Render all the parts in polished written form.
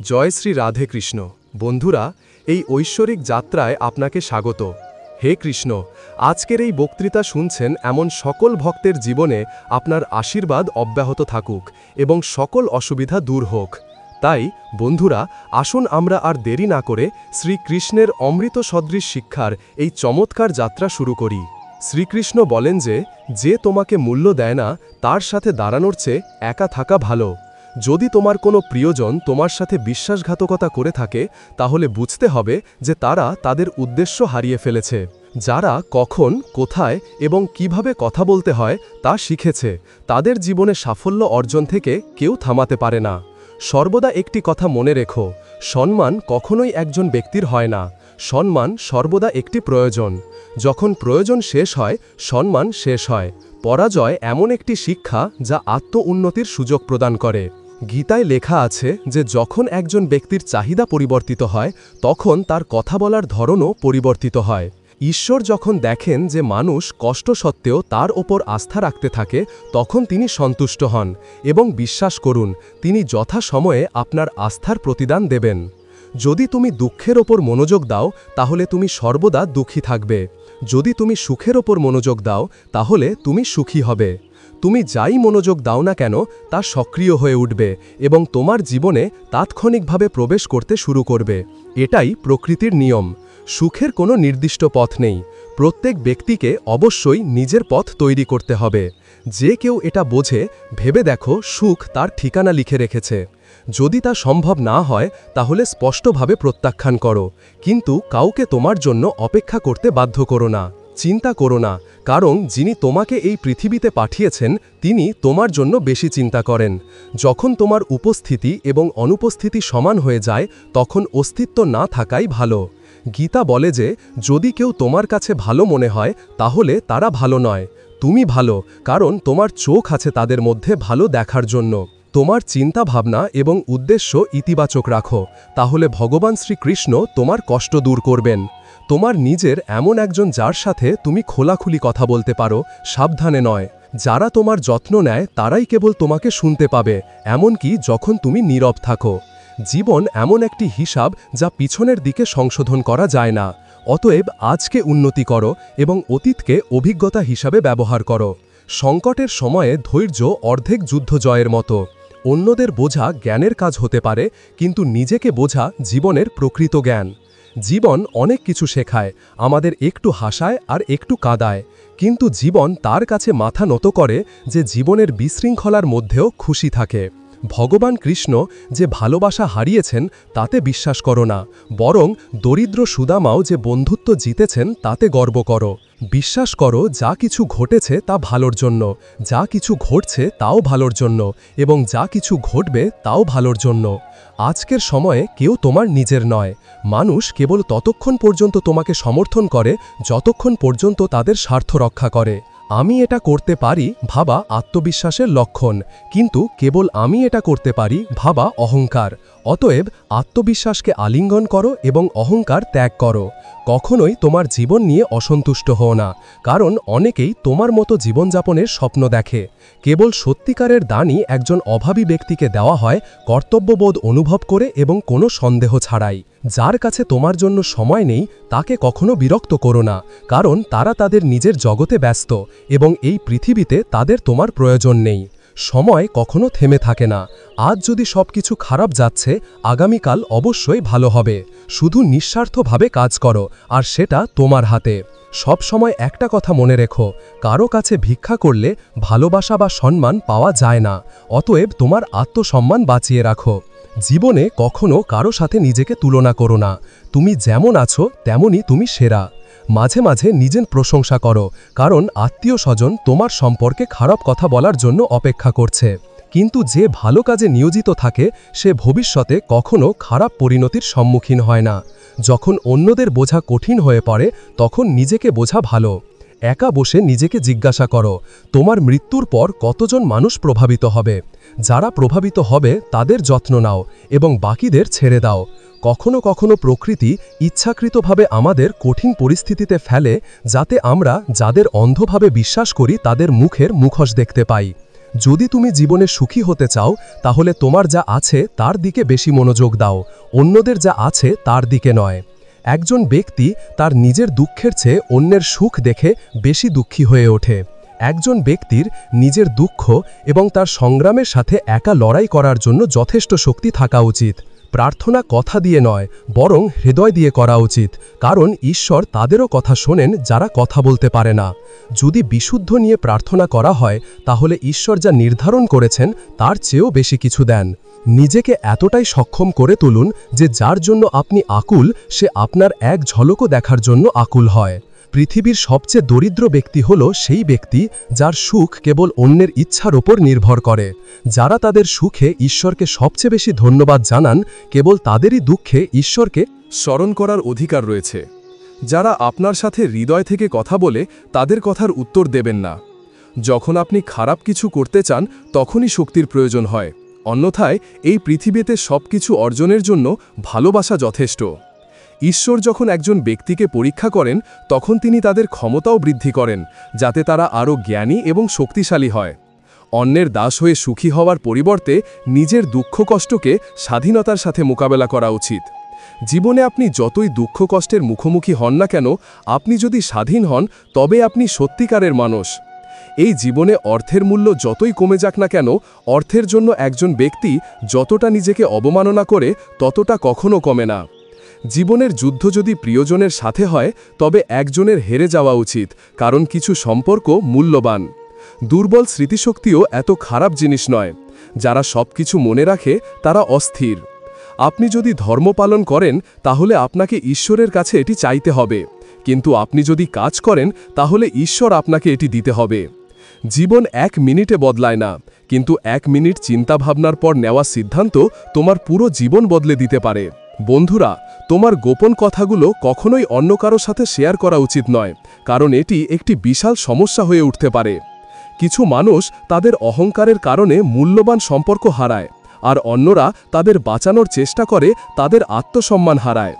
জয় শ্রী রাধে কৃষ্ণ। বন্ধুরা, এই ঐশ্বরিক যাত্রায় আপনাকে স্বাগত। হে কৃষ্ণ, আজকের এই বক্তৃতা শুনছেন এমন সকল ভক্তের জীবনে আপনার আশীর্বাদ অব্যাহত থাকুক এবং সকল অসুবিধা দূর হোক। তাই বন্ধুরা, আসুন আমরা আর দেরি না করে শ্রীকৃষ্ণের অমৃত সদৃশ শিক্ষার এই চমৎকার যাত্রা শুরু করি। শ্রীকৃষ্ণ বলেন যে তোমাকে মূল্য দেয় না তার সাথে দাঁড়ানোর চেয়ে একা থাকা ভালো। যদি তোমার কোনো প্রিয়জন তোমার সাথে বিশ্বাসঘাতকতা করে থাকে, তাহলে বুঝতে হবে যে তারা তাদের উদ্দেশ্য হারিয়ে ফেলেছে। যারা কখন, কোথায় এবং কিভাবে কথা বলতে হয় তা শিখেছে, তাদের জীবনে সাফল্য অর্জন থেকে কেউ থামাতে পারে না। সর্বদা একটি কথা মনে রেখো, সম্মান কখনোই একজন ব্যক্তির হয় না। সম্মান সর্বদা একটি প্রয়োজন। যখন প্রয়োজন শেষ হয়, সম্মান শেষ হয়। পরাজয় এমন একটি শিক্ষা যা আত্ম-উন্নতির সুযোগ প্রদান করে। গীতায় লেখা আছে যে যখন একজন ব্যক্তির চাহিদা পরিবর্তিত হয়, তখন তার কথা বলার ধরনও পরিবর্তিত হয়। ঈশ্বর যখন দেখেন যে মানুষ কষ্ট সত্ত্বেও তার ওপর আস্থা রাখতে থাকে, তখন তিনি সন্তুষ্ট হন এবং বিশ্বাস করুন, তিনি যথাসময়ে আপনার আস্থার প্রতিদান দেবেন। যদি তুমি দুঃখের ওপর মনোযোগ দাও, তাহলে তুমি সর্বদা দুঃখী থাকবে। যদি তুমি সুখের ওপর মনোযোগ দাও, তাহলে তুমি সুখী হবে। তুমি যাই মনোযোগ দাও না কেন, তা সক্রিয় হয়ে উঠবে এবং তোমার জীবনে তাৎক্ষণিকভাবে প্রবেশ করতে শুরু করবে। এটাই প্রকৃতির নিয়ম। সুখের কোনো নির্দিষ্ট পথ নেই। প্রত্যেক ব্যক্তিকে অবশ্যই নিজের পথ তৈরি করতে হবে। যে কেউ এটা বোঝে, ভেবে দেখো সুখ তার ঠিকানা লিখে রেখেছে। যদি তা সম্ভব না হয়, তাহলে স্পষ্টভাবে প্রত্যাখ্যান করো, কিন্তু কাউকে তোমার জন্য অপেক্ষা করতে বাধ্য করো না। চিন্তা করো না, কারণ যিনি তোমাকে এই পৃথিবীতে পাঠিয়েছেন তিনি তোমার জন্য বেশি চিন্তা করেন। যখন তোমার উপস্থিতি এবং অনুপস্থিতি সমান হয়ে যায়, তখন অস্তিত্ব না থাকাই ভালো। গীতা বলে যে যদি কেউ তোমার কাছে ভালো মনে হয়, তাহলে তারা ভালো নয়। তুমি ভালো, কারণ তোমার চোখ আছে তাদের মধ্যে ভালো দেখার জন্য। তোমার চিন্তা ভাবনা এবং উদ্দেশ্য ইতিবাচক রাখো, তাহলে ভগবান শ্রীকৃষ্ণ তোমার কষ্ট দূর করবেন। তোমার নিজের এমন একজন যার সাথে তুমি খোলাখুলি কথা বলতে পারো, সাবধানে নয়। যারা তোমার যত্ন নেয় তারাই কেবল তোমাকে শুনতে পাবে, এমনকি যখন তুমি নীরব থাকো। জীবন এমন একটি হিসাব যা পিছনের দিকে সংশোধন করা যায় না। অতএব আজকে উন্নতি করো এবং অতীতকে অভিজ্ঞতা হিসাবে ব্যবহার করো। সংকটের সময়ে ধৈর্য অর্ধেক যুদ্ধ জয়ের মতো। অন্যদের বোঝা জ্ঞানের কাজ হতে পারে, কিন্তু নিজেকে বোঝা জীবনের প্রকৃত জ্ঞান। জীবন অনেক কিছু শেখায়, আমাদের একটু হাসায় আর একটু কাঁদায়, কিন্তু জীবন তার কাছে মাথা নত করে যে জীবনের বিশৃঙ্খলার মধ্যেও খুশি থাকে। ভগবান কৃষ্ণ যে ভালোবাসা হারিয়েছেন তাতে বিশ্বাস করো না, বরং দরিদ্র সুদামাও যে বন্ধুত্ব জিতেছেন তাতে গর্ব করো। বিশ্বাস করো যা কিছু ঘটেছে তা ভালোর জন্য, যা কিছু ঘটছে তাও ভালোর জন্য, এবং যা কিছু ঘটবে তাও ভালোর জন্য। আজকের সময়ে কেউ তোমার নিজের নয়। মানুষ কেবল ততক্ষণ পর্যন্ত তোমাকে সমর্থন করে যতক্ষণ পর্যন্ত তাদের স্বার্থ রক্ষা করে। আমি এটা করতে পারি ভাবা আত্মবিশ্বাসের লক্ষণ, কিন্তু কেবল আমি এটা করতে পারি ভাবা অহংকার। অতএব আত্মবিশ্বাসকে আলিঙ্গন করো এবং অহংকার ত্যাগ করো। কখনোই তোমার জীবন নিয়ে অসন্তুষ্ট হও না, কারণ অনেকেই তোমার মতো জীবনযাপনের স্বপ্ন দেখে। কেবল সত্যিকারের দানই একজন অভাবী ব্যক্তিকে দেওয়া হয় কর্তব্যবোধ অনুভব করে এবং কোনো সন্দেহ ছাড়াই। যার কাছে তোমার জন্য সময় নেই তাকে কখনো বিরক্ত করো না, কারণ তারা তাদের নিজের জগতে ব্যস্ত এবং এই পৃথিবীতে তাদের তোমার প্রয়োজন নেই। সময় কখনো থেমে থাকে না। আজ যদি সবকিছু খারাপ যাচ্ছে, আগামীকাল অবশ্যই ভালো হবে। শুধু নিঃস্বার্থভাবে কাজ করো, আর সেটা তোমার হাতে। সব সময় একটা কথা মনে রেখো, কারো কাছে ভিক্ষা করলে ভালোবাসা বা সম্মান পাওয়া যায় না। অতএব তোমার আত্মসম্মান বাঁচিয়ে রাখো। জীবনে কখনো কারো সাথে নিজেকে তুলনা করো না। তুমি যেমন আছো তেমনই তুমি সেরা। মাঝে মাঝে নিজের প্রশংসা করো, কারণ আত্মীয় স্বজন তোমার সম্পর্কে খারাপ কথা বলার জন্য অপেক্ষা করছে। কিন্তু যে ভালো কাজে নিয়োজিত থাকে সে ভবিষ্যতে কখনো খারাপ পরিণতির সম্মুখীন হয় না। যখন অন্যদের বোঝা কঠিন হয়ে পড়ে, তখন নিজেকে বোঝা ভালো। একা বসে নিজেকে জিজ্ঞাসা করো, তোমার মৃত্যুর পর কতজন মানুষ প্রভাবিত হবে? যারা প্রভাবিত হবে তাদের যত্ন নাও এবং বাকিদের ছেড়ে দাও। কখনো কখনো প্রকৃতি ইচ্ছাকৃতভাবে আমাদের কঠিন পরিস্থিতিতে ফেলে, যাতে আমরা যাদের অন্ধভাবে বিশ্বাস করি তাদের মুখের মুখোশ দেখতে পাই। যদি তুমি জীবনে সুখী হতে চাও তাহলে তোমার যা আছে তার দিকে বেশি মনোযোগ দাও, অন্যদের যা আছে তার দিকে নয়। একজন ব্যক্তি তার নিজের দুঃখের চেয়ে অন্যের সুখ দেখে বেশি দুঃখী হয়ে ওঠে। একজন ব্যক্তির নিজের দুঃখ এবং তার সংগ্রামের সাথে একা লড়াই করার জন্য যথেষ্ট শক্তি থাকা উচিত। প্রার্থনা কথা দিয়ে নয়, বরং হৃদয় দিয়ে করা উচিত, কারণ ঈশ্বর তাদেরও কথা শোনেন যারা কথা বলতে পারে না। যদি বিশুদ্ধ নিয়ে প্রার্থনা করা হয় তাহলে ঈশ্বর যা নির্ধারণ করেছেন তার চেয়েও বেশি কিছু দেন। নিজেকে এতটাই সক্ষম করে তুলুন যে যার জন্য আপনি আকুল সে আপনার এক ঝলকও দেখার জন্য আকুল হয়। পৃথিবীর সবচেয়ে দরিদ্র ব্যক্তি হল সেই ব্যক্তি যার সুখ কেবল অন্যের ইচ্ছার ওপর নির্ভর করে। যারা তাদের সুখে ঈশ্বরকে সবচেয়ে বেশি ধন্যবাদ জানান, কেবল তাদেরই দুঃখে ঈশ্বরকে স্মরণ করার অধিকার রয়েছে। যারা আপনার সাথে হৃদয় থেকে কথা বলে তাদের কথার উত্তর দেবেন না। যখন আপনি খারাপ কিছু করতে চান তখনই শক্তির প্রয়োজন হয়, অন্যথায় এই পৃথিবীতে সবকিছু অর্জনের জন্য ভালোবাসা যথেষ্ট। ঈশ্বর যখন একজন ব্যক্তিকে পরীক্ষা করেন তখন তিনি তাদের ক্ষমতাও বৃদ্ধি করেন, যাতে তারা আরও জ্ঞানী এবং শক্তিশালী হয়। অন্যের দাস হয়ে সুখী হওয়ার পরিবর্তে নিজের দুঃখ কষ্টকে স্বাধীনতার সাথে মোকাবেলা করা উচিত। জীবনে আপনি যতই দুঃখ কষ্টের মুখোমুখি হন না কেন, আপনি যদি স্বাধীন হন তবে আপনি সত্যিকারের মানুষ। এই জীবনে অর্থের মূল্য যতই কমে যাক না কেন, অর্থের জন্য একজন ব্যক্তি যতটা নিজেকে অবমাননা করে ততটা কখনো কমে না। জীবনের যুদ্ধ যদি প্রিয়জনের সাথে হয় তবে একজনের হেরে যাওয়া উচিত, কারণ কিছু সম্পর্ক মূল্যবান। দুর্বল স্মৃতিশক্তিও এত খারাপ জিনিস নয়। যারা সবকিছু মনে রাখে তারা অস্থির। আপনি যদি ধর্ম পালন করেন তাহলে আপনাকে ঈশ্বরের কাছে এটি চাইতে হবে, কিন্তু আপনি যদি কাজ করেন তাহলে ঈশ্বর আপনাকে এটি দিতে হবে। জীবন 1 মিনিটে বদলায় না, কিন্তু 1 মিনিট চিন্তাভাবনার পর নেওয়া সিদ্ধান্ত তোমার পুরো জীবন বদলে দিতে পারে। বন্ধুরা, তোমার গোপন কথাগুলো কখনোই অন্য কারো সাথে শেয়ার করা উচিত নয়, কারণ এটি একটি বিশাল সমস্যা হয়ে উঠতে পারে। কিছু মানুষ তাদের অহংকারের কারণে মূল্যবান সম্পর্ক হারায়, আর অন্যরা তাদের বাঁচানোর চেষ্টা করে তাদের আত্মসম্মান হারায়।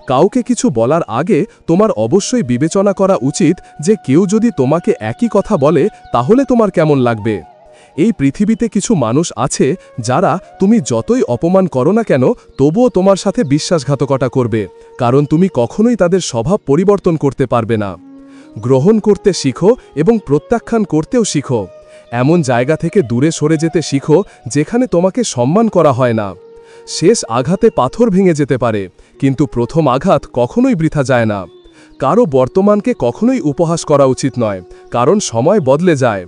কাউকে কিছু বলার আগে তোমার অবশ্যই বিবেচনা করা উচিত যে কেউ যদি তোমাকে একই কথা বলে তাহলে তোমার কেমন লাগবে। এই পৃথিবীতে কিছু মানুষ আছে যারা তুমি যতই অপমান করো না কেন তবুও তোমার সাথে বিশ্বাসঘাতকতা করবে, কারণ তুমি কখনোই তাদের স্বভাব পরিবর্তন করতে পারবে না। গ্রহণ করতে শিখো এবং প্রত্যাখ্যান করতেও শিখো। এমন জায়গা থেকে দূরে সরে যেতে শিখো যেখানে তোমাকে সম্মান করা হয় না। শেষ আঘাতে পাথর ভেঙে যেতে পারে, কিন্তু প্রথম আঘাত কখনোই বৃথা যায় না। কারো বর্তমানকে কখনোই উপহাস করা উচিত নয়, কারণ সময় বদলে যায়।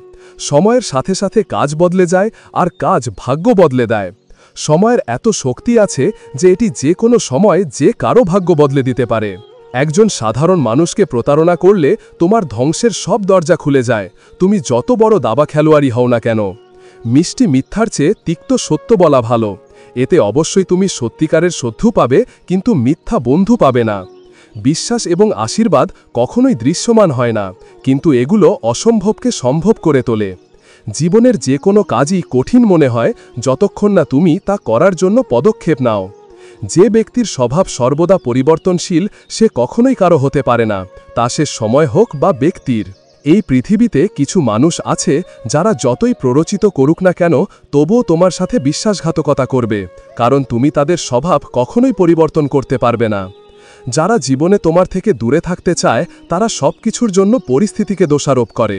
সময়ের সাথে সাথে কাজ বদলে যায়, আর কাজ ভাগ্য বদলে দেয়। সময়ের এত শক্তি আছে যে এটি যে কোনো সময় যে কারো ভাগ্য বদলে দিতে পারে। একজন সাধারণ মানুষকে প্রতারণা করলে তোমার ধ্বংসের সব দরজা খুলে যায়, তুমি যত বড় দাবা খেলোয়াড়ই হও না কেন। মিষ্টি মিথ্যার চেয়ে তিক্ত সত্য বলা ভালো। এতে অবশ্যই তুমি সত্যিকারের শত্রু পাবে, কিন্তু মিথ্যা বন্ধু পাবে না। বিশ্বাস এবং আশীর্বাদ কখনোই দৃশ্যমান হয় না, কিন্তু এগুলো অসম্ভবকে সম্ভব করে তোলে। জীবনের যে কোনো কাজই কঠিন মনে হয় যতক্ষণ না তুমি তা করার জন্য পদক্ষেপ নাও। যে ব্যক্তির স্বভাব সর্বদা পরিবর্তনশীল সে কখনোই কারো হতে পারে না, তা সে সময় হোক বা ব্যক্তির। এই পৃথিবীতে কিছু মানুষ আছে যারা যতই প্ররোচিত করুক না কেন তবুও তোমার সাথে বিশ্বাসঘাতকতা করবে, কারণ তুমি তাদের স্বভাব কখনোই পরিবর্তন করতে পারবে না। যারা জীবনে তোমার থেকে দূরে থাকতে চায় তারা সব কিছুর জন্য পরিস্থিতিকে দোষারোপ করে।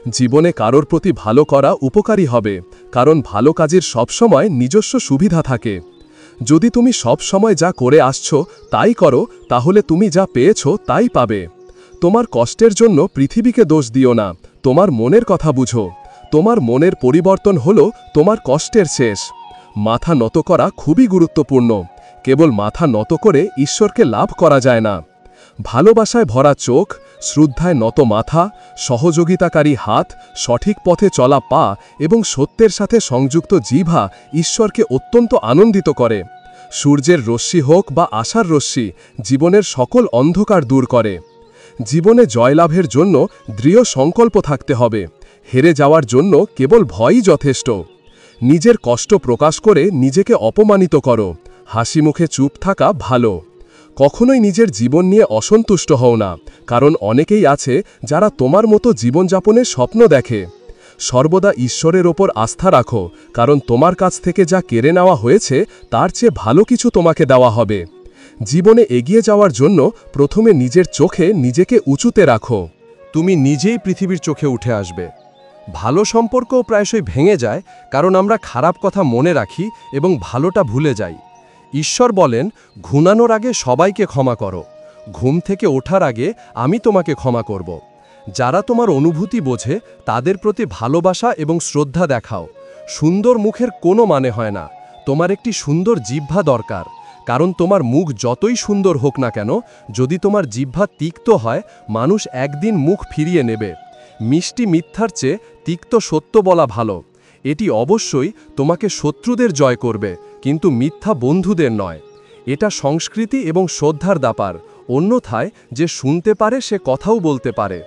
জীবনে কারোর প্রতি ভালো করা উপকারী হবে, কারণ ভালো কাজের সবসময় নিজস্ব সুবিধা থাকে। যদি তুমি সব সময় যা করে আসছো তাই করো, তাহলে তুমি যা পেয়েছো তাই পাবে। তোমার কষ্টের জন্য পৃথিবীকে দোষ দিও না, তোমার মনের কথা বুঝো। তোমার মনের পরিবর্তন হলো তোমার কষ্টের শেষ। মাথা নত করা খুবই গুরুত্বপূর্ণ। কেবল মাথা নত করে ঈশ্বরকে লাভ করা যায় না। ভালোবাসায় ভরা চোখ, শ্রদ্ধায় নত মাথা, সহযোগিতাকারী হাত, সঠিক পথে চলা পা এবং সত্যের সাথে সংযুক্ত জিহ্বা ঈশ্বরকে অত্যন্ত আনন্দিত করে। সূর্যের রশ্মি হোক বা আশার রশ্মি জীবনের সকল অন্ধকার দূর করে। জীবনে জয়লাভের জন্য দৃঢ় সংকল্প থাকতে হবে। হেরে যাওয়ার জন্য কেবল ভয়ই যথেষ্ট। নিজের কষ্ট প্রকাশ করে নিজেকে অপমানিত করো, হাসি মুখে চুপ থাকা ভালো। কখনোই নিজের জীবন নিয়ে অসন্তুষ্ট হও না, কারণ অনেকেই আছে যারা তোমার মতো জীবনযাপনের স্বপ্ন দেখে। সর্বদা ঈশ্বরের ওপর আস্থা রাখো, কারণ তোমার কাছ থেকে যা কেড়ে নেওয়া হয়েছে তার চেয়ে ভালো কিছু তোমাকে দেওয়া হবে। জীবনে এগিয়ে যাওয়ার জন্য প্রথমে নিজের চোখে নিজেকে উঁচুতে রাখো। তুমি নিজেই পৃথিবীর চোখে উঠে আসবে। ভালো সম্পর্কও প্রায়শই ভেঙে যায়, কারণ আমরা খারাপ কথা মনে রাখি এবং ভালোটা ভুলে যাই। ঈশ্বর বলেন, ঘুমানোর আগে সবাইকে ক্ষমা করো। ঘুম থেকে ওঠার আগে আমি তোমাকে ক্ষমা করব। যারা তোমার অনুভূতি বোঝে তাদের প্রতি ভালোবাসা এবং শ্রদ্ধা দেখাও। সুন্দর মুখের কোনো মানে হয় না, তোমার একটি সুন্দর জিহ্বা দরকার। কারণ তোমার মুখ যতই সুন্দর হোক না কেন, যদি তোমার জিহ্বা তিক্ত হয়, মানুষ একদিন মুখ ফিরিয়ে নেবে। মিষ্টি মিথ্যার চেয়ে তিক্ত সত্য বলা ভালো। এটি অবশ্যই তোমাকে শত্রুদের জয় করবে, কিন্তু মিথ্যা বন্ধুদের নয়। এটা সংস্কৃতি এবং শ্রদ্ধার ব্যাপার। অন্যথায় যে শুনতে পারে সে কথাও বলতে পারে।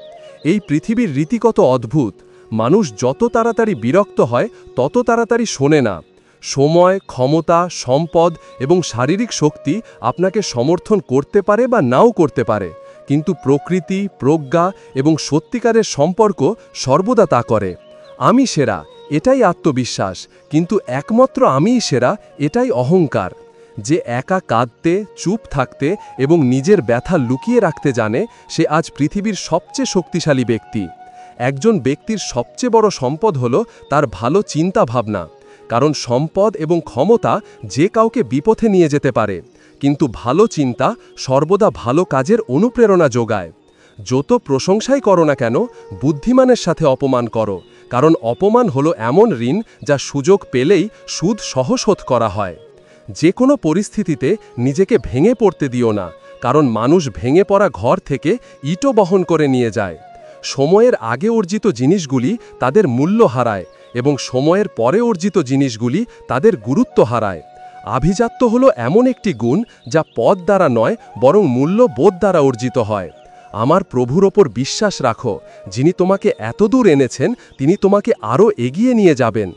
এই পৃথিবীর রীতি কত অদ্ভুত। মানুষ যত তাড়াতাড়ি বিরক্ত হয় তত তাড়াতাড়ি শোনে না। সময়, ক্ষমতা, সম্পদ এবং শারীরিক শক্তি আপনাকে সমর্থন করতে পারে বা নাও করতে পারে, কিন্তু প্রকৃতি, প্রজ্ঞা এবং সত্যিকারের সম্পর্ক সর্বদা তা করে। আমি সেরা, এটাই আত্মবিশ্বাস, কিন্তু একমাত্র আমিই সেরা, এটাই অহংকার। যে একা কাঁদতে, চুপ থাকতে এবং নিজের ব্যথা লুকিয়ে রাখতে জানে, সে আজ পৃথিবীর সবচেয়ে শক্তিশালী ব্যক্তি। একজন ব্যক্তির সবচেয়ে বড় সম্পদ হল তার ভালো চিন্তা ভাবনা, কারণ সম্পদ এবং ক্ষমতা যে কাউকে বিপথে নিয়ে যেতে পারে, কিন্তু ভালো চিন্তা সর্বদা ভালো কাজের অনুপ্রেরণা যোগায়। যত প্রশংসাই করো না কেন, বুদ্ধিমানের সাথে অপমান করো, কারণ অপমান হলো এমন ঋণ যা সুযোগ পেলেই সুদ সহ শোধ করা হয়। যে কোনো পরিস্থিতিতে নিজেকে ভেঙে পড়তে দিও না, কারণ মানুষ ভেঙে পড়া ঘর থেকে ইটও বহন করে নিয়ে যায়। সময়ের আগে অর্জিত জিনিসগুলি তাদের মূল্য হারায় এবং সময়ের পরে অর্জিত জিনিসগুলি তাদের গুরুত্ব হারায়। আভিজাত্য হলো এমন একটি গুণ যা পদ দ্বারা নয়, বরং মূল্যবোধ দ্বারা অর্জিত হয়। আমার প্রভুর ওপর বিশ্বাস রাখো, যিনি তোমাকে এতদূর এনেছেন তিনি তোমাকে আরও এগিয়ে নিয়ে যাবেন।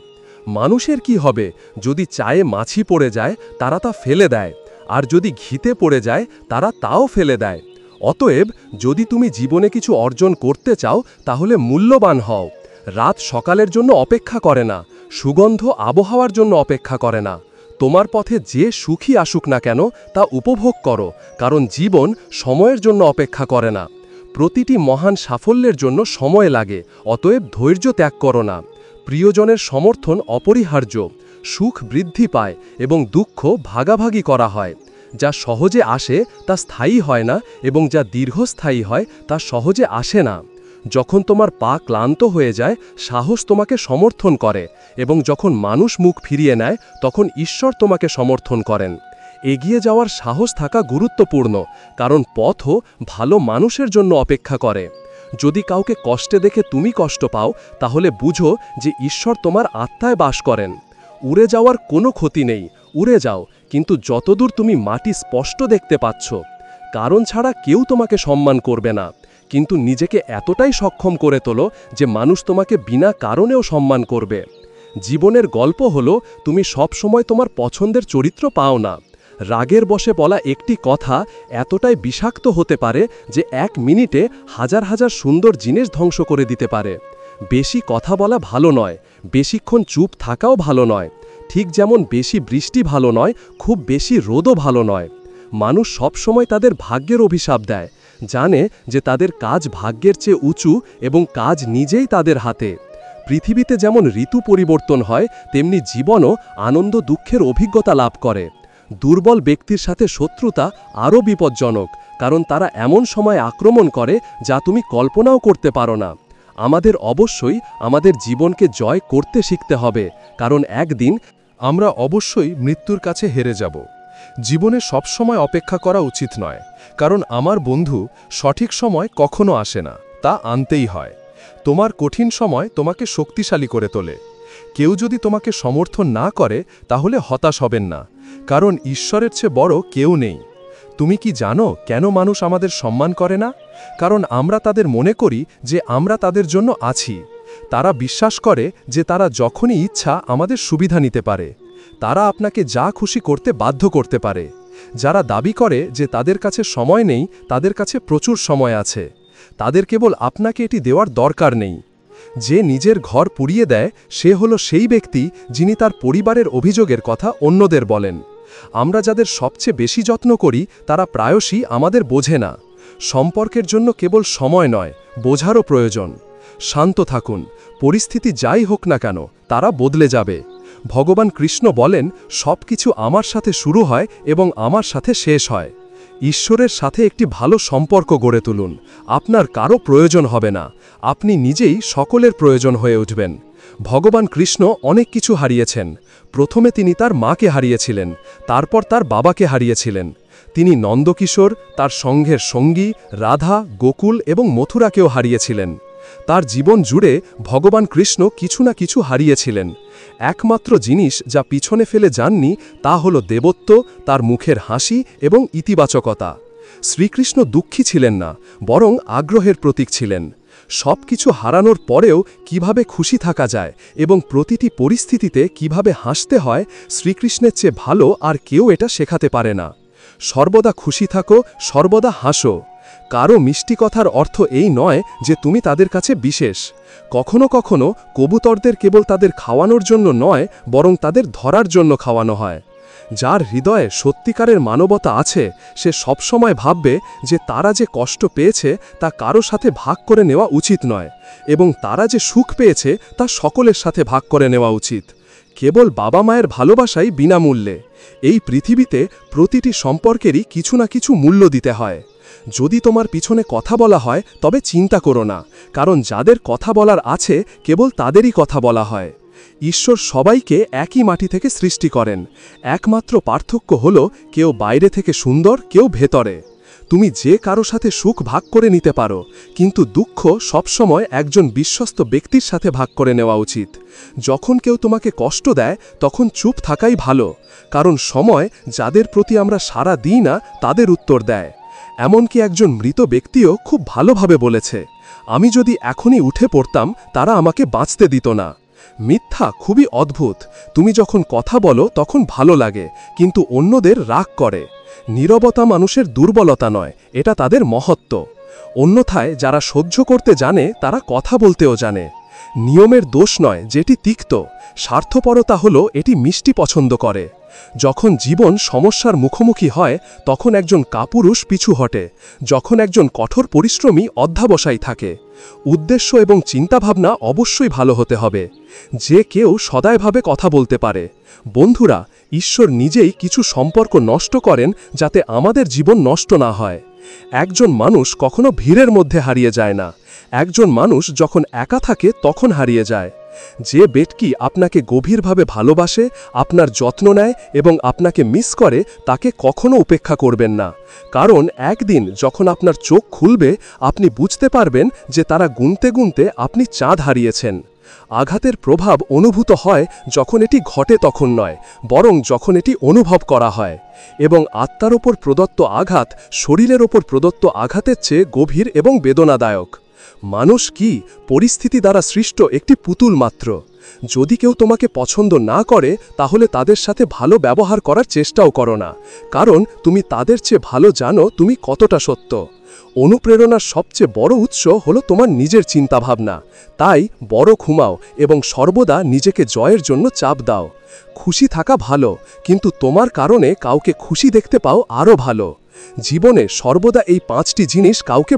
মানুষের কি হবে যদি চায়ে মাছি পড়ে যায়, তারা তা ফেলে দেয়, আর যদি ঘিতে পড়ে যায় তারা তাও ফেলে দেয়। অতএব যদি তুমি জীবনে কিছু অর্জন করতে চাও, তাহলে মূল্যবান হও। রাত সকালের জন্য অপেক্ষা করে না, সুগন্ধ আবহাওয়ার জন্য অপেক্ষা করে না। তোমার পথে যে সুখী আসুক না কেন তা উপভোগ করো, কারণ জীবন সময়ের জন্য অপেক্ষা করে না। প্রতিটি মহান সাফল্যের জন্য সময় লাগে, অতএব ধৈর্য ত্যাগ করো না। প্রিয়জনের সমর্থন অপরিহার্য। সুখ বৃদ্ধি পায় এবং দুঃখ ভাগাভাগি করা হয়। যা সহজে আসে তা স্থায়ী হয় না, এবং যা দীর্ঘস্থায়ী হয় তা সহজে আসে না। যখন তোমার পা ক্লান্ত হয়ে যায়, সাহস তোমাকে সমর্থন করে, এবং যখন মানুষ মুখ ফিরিয়ে নেয় তখন ঈশ্বর তোমাকে সমর্থন করেন। এগিয়ে যাওয়ার সাহস থাকা গুরুত্বপূর্ণ, কারণ পথও ভালো মানুষের জন্য অপেক্ষা করে। যদি কাউকে কষ্টে দেখে তুমি কষ্ট পাও, তাহলে বুঝো যে ঈশ্বর তোমার আত্মায় বাস করেন। উড়ে যাওয়ার কোনো ক্ষতি নেই, উড়ে যাও, কিন্তু যতদূর তুমি মাটি স্পষ্ট দেখতে পাচ্ছ। কারণ ছাড়া কেউ তোমাকে সম্মান করবে না, কিন্তু নিজেকে এতটাই সক্ষম করে তোলো যে মানুষ তোমাকে বিনা কারণেও সম্মান করবে। জীবনের গল্প হলো, তুমি সব সময় তোমার পছন্দের চরিত্র পাও না। রাগের বশে বলা একটি কথা এতটাই বিষাক্ত হতে পারে যে 1 মিনিটে হাজার হাজার সুন্দর জিনিস ধ্বংস করে দিতে পারে। বেশি কথা বলা ভালো নয়, বেশিক্ষণ চুপ থাকাও ভালো নয়। ঠিক যেমন বেশি বৃষ্টি ভালো নয়, খুব বেশি রোদও ভালো নয়। মানুষ সবসময় তাদের ভাগ্যের অভিশাপ দেয়, জানে যে তাদের কাজ ভাগ্যের চেয়ে উঁচু এবং কাজ নিজেই তাদের হাতে। পৃথিবীতে যেমন ঋতু পরিবর্তন হয়, তেমনি জীবনও আনন্দ দুঃখের অভিজ্ঞতা লাভ করে। দুর্বল ব্যক্তির সাথে শত্রুতা আরও বিপজ্জনক, কারণ তারা এমন সময় আক্রমণ করে যা তুমি কল্পনাও করতে পারো না। আমাদের অবশ্যই আমাদের জীবনকে জয় করতে শিখতে হবে, কারণ একদিন আমরা অবশ্যই মৃত্যুর কাছে হেরে যাব। জীবনে সবসময় অপেক্ষা করা উচিত নয়, কারণ আমার বন্ধু সঠিক সময় কখনো আসে না, তা আনতেই হয়। তোমার কঠিন সময় তোমাকে শক্তিশালী করে তোলে। কেউ যদি তোমাকে সমর্থন না করে, তাহলে হতাশ হবেন না, কারণ ঈশ্বরের চেয়ে বড় কেউ নেই। তুমি কি জানো কেন মানুষ আমাদের সম্মান করে না? কারণ আমরা তাদের মনে করি যে আমরা তাদের জন্য আছি। তারা বিশ্বাস করে যে তারা যখনই ইচ্ছা আমাদের সুবিধা নিতে পারে। তারা আপনাকে যা খুশি করতে বাধ্য করতে পারে। যারা দাবি করে যে তাদের কাছে সময় নেই, তাদের কাছে প্রচুর সময় আছে। তাদের কেবল আপনাকে এটি দেওয়ার দরকার নেই। যে নিজের ঘর পুড়িয়ে দেয় সে হলো সেই ব্যক্তি যিনি তার পরিবারের অভিযোগের কথা অন্যদের বলেন। আমরা যাদের সবচেয়ে বেশি যত্ন করি তারা প্রায়শই আমাদের বোঝে না। সম্পর্কের জন্য কেবল সময় নয়, বোঝারও প্রয়োজন। শান্ত থাকুন, পরিস্থিতি যাই হোক না কেন তারা বদলে যাবে। ভগবান কৃষ্ণ বলেন, সব কিছু আমার সাথে শুরু হয় এবং আমার সাথে শেষ হয়। ঈশ্বরের সাথে একটি ভালো সম্পর্ক গড়ে তুলুন। আপনার কারো প্রয়োজন হবে না, আপনি নিজেই সকলের প্রয়োজন হয়ে উঠবেন। ভগবান কৃষ্ণ অনেক কিছু হারিয়েছেন। প্রথমে তিনি তার মাকে হারিয়েছিলেন, তারপর তার বাবাকে হারিয়েছিলেন। তিনি নন্দকিশোর, তার সঙ্ঘের সঙ্গী, রাধা, গোকুল এবং মথুরাকেও হারিয়েছিলেন। তার জীবন জুড়ে ভগবান কৃষ্ণ কিছু না কিছু হারিয়েছিলেন। একমাত্র জিনিস যা পিছনে ফেলে যাননি তা হল দেবত্ব, তার মুখের হাসি এবং ইতিবাচকতা। শ্রীকৃষ্ণ দুঃখী ছিলেন না, বরং আগ্রহের প্রতীক ছিলেন। সব কিছু হারানোর পরেও কিভাবে খুশি থাকা যায় এবং প্রতিটি পরিস্থিতিতে কিভাবে হাসতে হয়, শ্রীকৃষ্ণের চেয়ে ভালো আর কেউ এটা শেখাতে পারে না। সর্বদা খুশি থাকো, সর্বদা হাসো। কারো মিষ্টি কথার অর্থ এই নয় যে তুমি তাদের কাছে বিশেষ। কখনো কখনো কবুতরদের কেবল তাদের খাওয়ানোর জন্য নয়, বরং তাদের ধরার জন্য খাওয়ানো হয়। যার হৃদয়ে সত্যিকারের মানবতা আছে সে সবসময় ভাববে যে তারা যে কষ্ট পেয়েছে তা কারো সাথে ভাগ করে নেওয়া উচিত নয়, এবং তারা যে সুখ পেয়েছে তা সকলের সাথে ভাগ করে নেওয়া উচিত। কেবল বাবা মায়ের ভালোবাসাই বিনামূল্যে। এই পৃথিবীতে প্রতিটি সম্পর্কেরই কিছু না কিছু মূল্য দিতে হয়। যদি তোমার পিছনে কথা বলা হয় তবে চিন্তা করো না, কারণ যাদের কথা বলার আছে কেবল তাদেরই কথা বলা হয়। ঈশ্বর সবাইকে একই মাটি থেকে সৃষ্টি করেন, একমাত্র পার্থক্য হল কেউ বাইরে থেকে সুন্দর, কেউ ভেতরে। তুমি যে কারো সাথে সুখ ভাগ করে নিতে পারো, কিন্তু দুঃখ সবসময় একজন বিশ্বস্ত ব্যক্তির সাথে ভাগ করে নেওয়া উচিত। যখন কেউ তোমাকে কষ্ট দেয় তখন চুপ থাকাই ভালো, কারণ সময় যাদের প্রতি আমরা সাড়া দিই না তাদের উত্তর দেয়। এমনকি একজন মৃত ব্যক্তিও খুব ভালোভাবে বলেছে, আমি যদি এখনই উঠে পড়তাম তারা আমাকে বাঁচতে দিত না। মিথ্যা খুবই অদ্ভুত। তুমি যখন কথা বলো তখন ভালো লাগে, কিন্তু অন্যদের রাগ করে। নীরবতা মানুষের দুর্বলতা নয়, এটা তাদের মহত্ব। অন্যথায় যারা সহ্য করতে জানে তারা কথা বলতেও জানে। নিয়মের দোষ নয় যেটি তিক্ত, স্বার্থপরতা হলো এটি মিষ্টি পছন্দ করে। যখন জীবন সমস্যার মুখোমুখি হয় তখন একজন কাপুরুষ পিছু হটে, যখন একজন কঠোর পরিশ্রমী অধ্যাবসায় থাকে। উদ্দেশ্য এবং চিন্তাভাবনা অবশ্যই ভালো হতে হবে। যে কেউ সদাইভাবে কথা বলতে পারে। বন্ধুরা, ঈশ্বর নিজেই কিছু সম্পর্ক নষ্ট করেন যাতে আমাদের জীবন নষ্ট না হয়। একজন মানুষ কখনো ভিড়ের মধ্যে হারিয়ে যায় না, একজন মানুষ যখন একা থাকে তখন হারিয়ে যায়। যে ব্যক্তি আপনাকে গভীরভাবে ভালোবাসে, আপনার যত্ন নেয় এবং আপনাকে মিস করে তাকে কখনো উপেক্ষা করবেন না, কারণ একদিন যখন আপনার চোখ খুলবে আপনি বুঝতে পারবেন যে তারা গুনতে গুনতে আপনি চাঁদ হারিয়েছেন। আঘাতের প্রভাব অনুভূত হয় যখন এটি ঘটে তখন নয়, বরং যখন এটি অনুভব করা হয়। এবং আত্মার ওপর প্রদত্ত আঘাত শরীরের ওপর প্রদত্ত আঘাতের চেয়ে গভীর এবং বেদনাদায়ক। মানুষ কি পরিস্থিতি দ্বারা সৃষ্ট একটি পুতুল মাত্র। যদি কেউ তোমাকে পছন্দ না করে তাহলে তাদের সাথে ভালো ব্যবহার করার চেষ্টাও করো না, কারণ তুমি তাদের চেয়ে ভালো জানো তুমি কতটা সত্য। অনুপ্রেরণার সবচেয়ে বড় উৎস হলো তোমার নিজের চিন্তাভাবনা। তাই বড় ঘুমাও এবং সর্বদা নিজেকে জয়ের জন্য চাপ দাও। খুশি থাকা ভালো, কিন্তু তোমার কারণে কাউকে খুশি দেখতে পাও আরও ভালো। জীবনে সর্বদা এই 5টি জিনিস কাউকে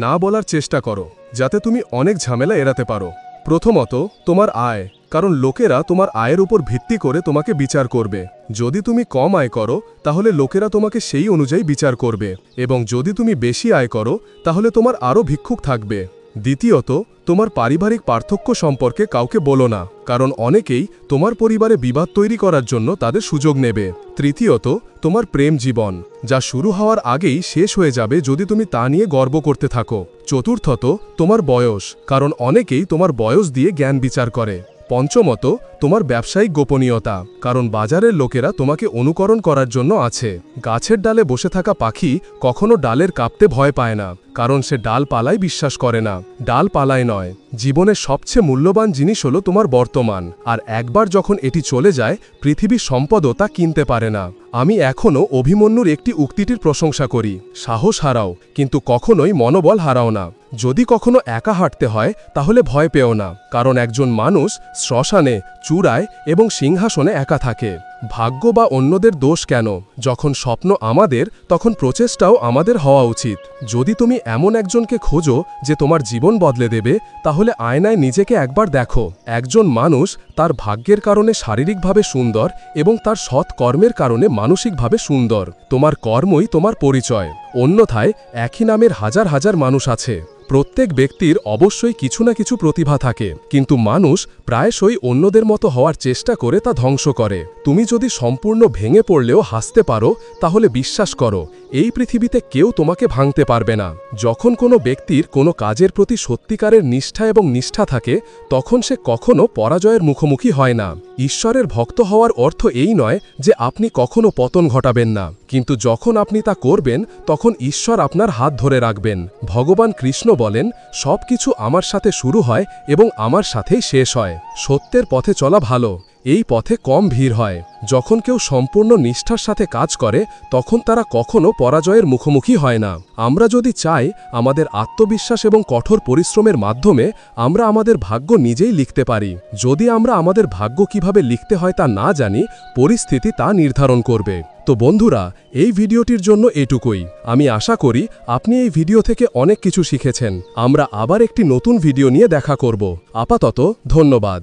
না বলার চেষ্টা করো, যাতে তুমি অনেক ঝামেলা এড়াতে পারো। প্রথমত, তোমার আয়, কারণ লোকেরা তোমার আয়ের উপর ভিত্তি করে তোমাকে বিচার করবে। যদি তুমি কম আয় করো তাহলে লোকেরা তোমাকে সেই অনুযায়ী বিচার করবে, এবং যদি তুমি বেশি আয় করো তাহলে তোমার আরও ভিক্ষুক থাকবে। দ্বিতীয়ত, তোমার পারিবারিক পার্থক্য সম্পর্কে কাউকে বলো না, কারণ অনেকেই তোমার পরিবারে বিবাদ তৈরি করার জন্য তাদের সুযোগ নেবে। তৃতীয়ত, তোমার প্রেম জীবন, যা শুরু হওয়ার আগেই শেষ হয়ে যাবে যদি তুমি তা নিয়ে গর্ব করতে থাকো। চতুর্থত, তোমার বয়স, কারণ অনেকেই তোমার বয়স দিয়ে জ্ঞান বিচার করে। পঞ্চমত, তোমার ব্যবসায়িক গোপনীয়তা, কারণ বাজারের লোকেরা তোমাকে অনুকরণ করার জন্য আছে। গাছের ডালে বসে থাকা পাখি কখনো ডালের কাঁপতে ভয় পায় না, কারণ সে ডালপালায় বিশ্বাস করে না। ডালপালায় নয়, জীবনের সবচেয়ে মূল্যবান জিনিস হলো তোমার বর্তমান, আর একবার যখন এটি চলে যায়, পৃথিবীর সম্পদও তা কিনতে পারে না। আমি এখনও অভিমন্যুর একটি উক্তিটির প্রশংসা করি, সাহস হারাও কিন্তু কখনোই মনোবল হারাও না। যদি কখনো একা হাঁটতে হয় তাহলে ভয় পেও না, কারণ একজন মানুষ শ্মশানে, চূড়ায় এবং সিংহাসনে একা থাকে। ভাগ্য বা অন্যদের দোষ কেন? যখন স্বপ্ন আমাদের, তখন প্রচেষ্টাও আমাদের হওয়া উচিত। যদি তুমি এমন একজনকে খোঁজো যে তোমার জীবন বদলে দেবে, তাহলে আয়নায় নিজেকে একবার দেখো। একজন মানুষ তার ভাগ্যের কারণে শারীরিকভাবে সুন্দর এবং তার সৎ কর্মের কারণে মানসিকভাবে সুন্দর। তোমার কর্মই তোমার পরিচয়। অন্যথায় একই নামের হাজার হাজার মানুষ আছে। প্রত্যেক ব্যক্তির অবশ্যই কিছু না কিছু প্রতিভা থাকে, কিন্তু মানুষ প্রায়শই অন্যদের মতো হওয়ার চেষ্টা করে তা ধ্বংস করে। তুমি যদি সম্পূর্ণ ভেঙে পড়লেও হাসতে পারো, তাহলে বিশ্বাস করো, এই পৃথিবীতে কেউ তোমাকে ভাঙতে পারবে না। যখন কোনো ব্যক্তির কোনো কাজের প্রতি সত্যিকারের নিষ্ঠা এবং নিষ্ঠা থাকে, তখন সে কখনো পরাজয়ের মুখোমুখি হয় না। ঈশ্বরের ভক্ত হওয়ার অর্থ এই নয় যে আপনি কখনো পতন ঘটাবেন না, কিন্তু যখন আপনি তা করবেন, তখন ঈশ্বর আপনার হাত ধরে রাখবেন। ভগবান কৃষ্ণ বলেন, সব কিছু আমার সাথে শুরু হয় এবং আমার সাথেই শেষ হয়। সত্যের পথে চলা ভালো, এই পথে কম ভিড় হয়। যখন কেউ সম্পূর্ণ নিষ্ঠার সাথে কাজ করে, তখন তারা কখনো পরাজয়ের মুখোমুখি হয় না। আমরা যদি চাই, আমাদের আত্মবিশ্বাস এবং কঠোর পরিশ্রমের মাধ্যমে আমরা আমাদের ভাগ্য নিজেই লিখতে পারি। যদি আমরা আমাদের ভাগ্য কিভাবে লিখতে হয় তা না জানি, পরিস্থিতি তা নির্ধারণ করবে। তো বন্ধুরা, এই ভিডিওটির জন্য এটুকুই। আমি আশা করি আপনি এই ভিডিও থেকে অনেক কিছু শিখেছেন। আমরা আবার একটি নতুন ভিডিও নিয়ে দেখা করব। আপাতত ধন্যবাদ।